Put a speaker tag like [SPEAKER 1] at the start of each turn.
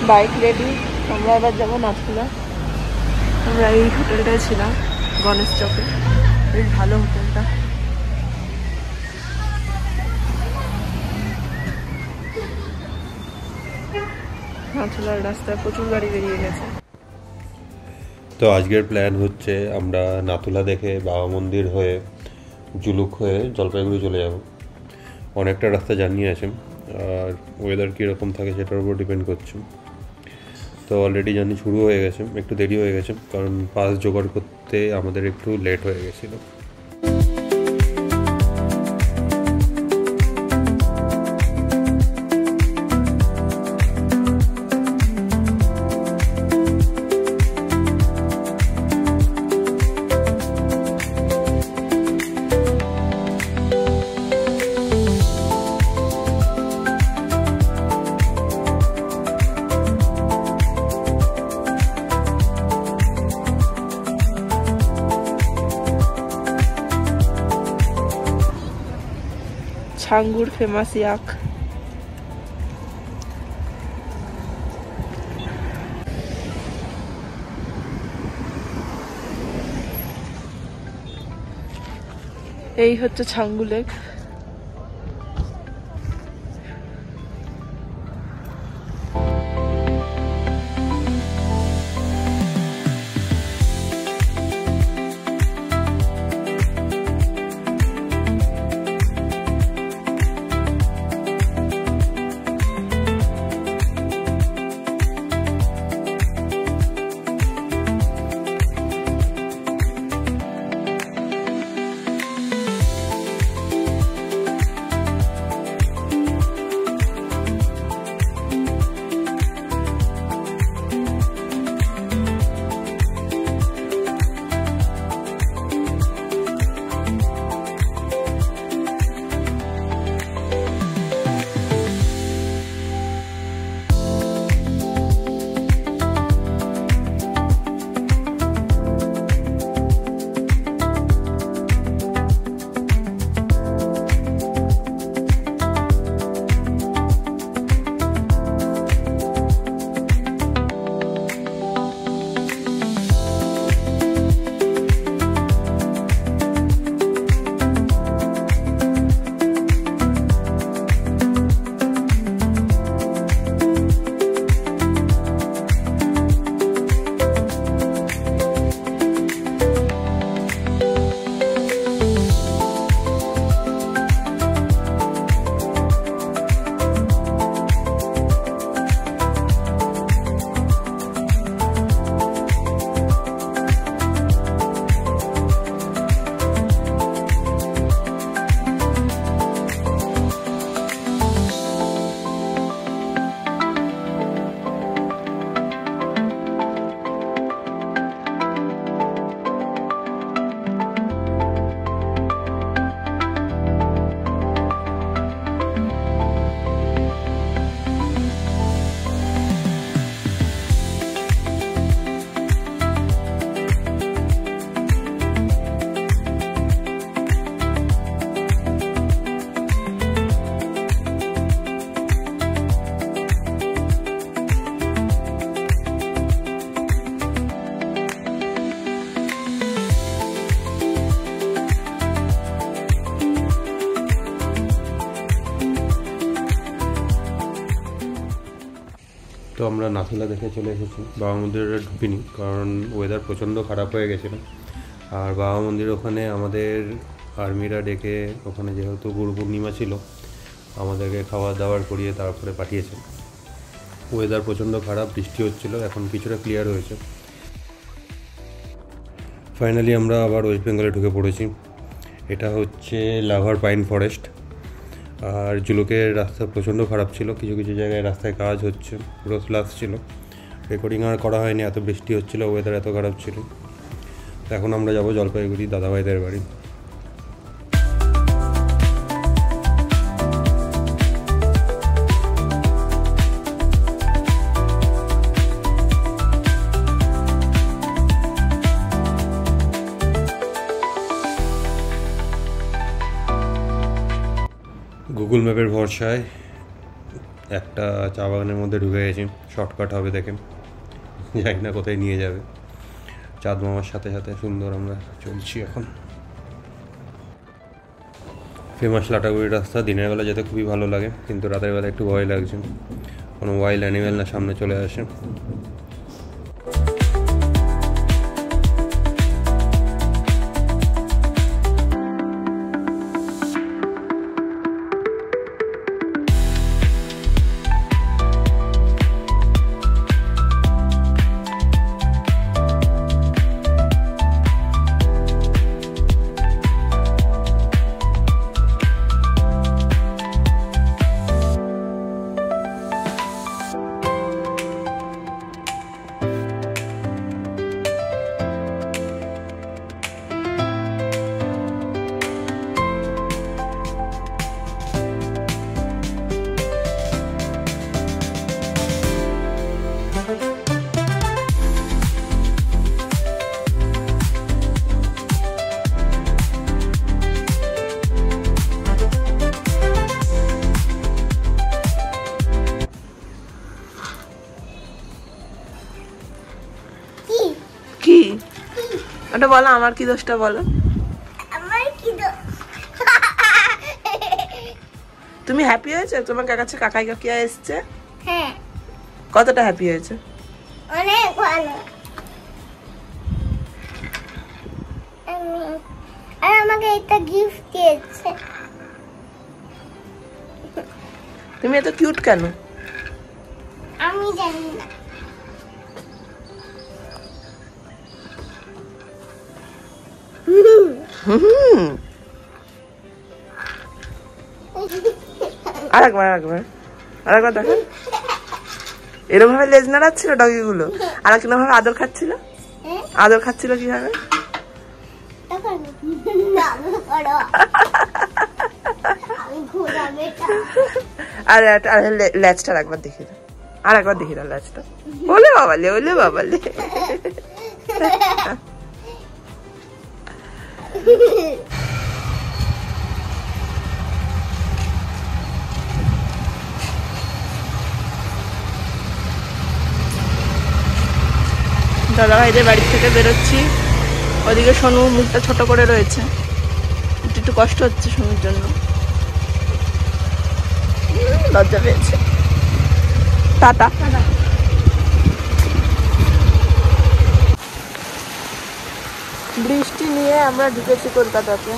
[SPEAKER 1] Bike ready, আমরা এবার যাবো নাথুলা। আমরা এই হোটেলটায় ছিলাম গণেশ চকে, বেশ ভালো হোটেলটা। নাথুলার রাস্তায় প্রচুর গাড়ি বেরিয়ে গেছে।
[SPEAKER 2] তো আজকের প্ল্যান হচ্ছে আমরা নাথুলা দেখে বাবা মন্দির হয়ে জুলুক হয়ে জলপাইগুড়ি চলে যাব। অনেকটা রাস্তা জার্নি আছে, আর ওয়েদার কীরকম থাকে সেটার উপর ডিপেন্ড করছে। তো অলরেডি জার্নি শুরু হয়ে গেছে, একটু দেরি হয়ে গেছে কারণ পাস জোগাড় করতে আমাদের একটু লেট হয়ে গেছিলো।
[SPEAKER 1] ছাঙ্গুর ফেমাস ইয়াক। এই হচ্ছে ছাঙ্গু লেক।
[SPEAKER 2] তো আমরা নাথুলা দেখে চলে এসেছি, বাবা মন্দিরে ঢুকিনি কারণ ওয়েদার প্রচণ্ড খারাপ হয়ে গেছিলো। আর বাবা মন্দির ওখানে আমাদের আর্মিরা ডেকে, ওখানে যেহেতু গুরু পূর্ণিমা ছিল, আমাদেরকে খাওয়া দাওয়ার করিয়ে তারপরে পাঠিয়েছে। ওয়েদার প্রচণ্ড খারাপ, বৃষ্টি হচ্ছিলো, এখন কিছুটা ক্লিয়ার হয়েছে। ফাইনালি আমরা আবার ওয়েস্ট বেঙ্গলে ঢুকে পড়েছি। এটা হচ্ছে লাভার পাইন ফরেস্ট। আর জুলুকের রাস্তা প্রচণ্ড খারাপ ছিল, কিছু কিছু জায়গায় রাস্তায় কাজ হচ্ছে, পুরো স্লাস ছিল। রেকর্ডিং আর করা হয়নি, এত বৃষ্টি হচ্ছিলো, ওয়েদার এত খারাপ ছিল। এখন আমরা যাব জলপাইগুড়ি দাদাভাইদের বাড়ি। গুগল ম্যাপের ভরসায় একটা চা বাগানের মধ্যে ঢুকে গেছি, শর্টকাট হবে দেখে, জানি না কোথায় নিয়ে যাবে। চাঁদ মামার সাথে সাথে সুন্দর আমরা চলছি এখন। ফেমাস লাটাগুড়ি রাস্তা, দিনের বেলা যেতে খুবই ভালো লাগে, কিন্তু রাতের বেলা একটু ভয় লাগছে, কোনো ওয়াইল্ড অ্যানিমেল না সামনে চলে আসে।
[SPEAKER 1] কি ওটা বলো, আমার কি দোষটা বলো। তুমি হ্যাপি হয়েছে? তোমার কাছে কাকাই কাকিয়া এসছে?
[SPEAKER 3] হ্যাঁ,
[SPEAKER 1] কতটা হ্যাপি হয়েছে?
[SPEAKER 3] অনেক ভালো। আর আমাকে একটা গিফট দিয়েছে।
[SPEAKER 1] তুমি এত কিউট কেন?
[SPEAKER 3] আমি জানি না।
[SPEAKER 1] আরেকবার দেখো, এরকম ভাবে লেজ নাড়াচ্ছিল ডগি গুলো, আর কিরকম ভাবে আদর খাচ্ছিল। আদর খাচ্ছিল কিভাবে? আর ল্যাচটা একবার দেখি দাও, আর একবার দেখি দাও ল্যাচটা। ওলে বাবালে, ওলে বাবালে। দাদা ভাইদের বাড়ি থেকে বেরোচ্ছি, ওদিকে সোনু মুখটা ছোট করে রয়েছে, একটু একটু কষ্ট হচ্ছে সোনুর জন্য, লজ্জা পেয়েছে। টাটা। বৃষ্টি নিয়ে আমরা ঢুকেছি কলকাতাতে।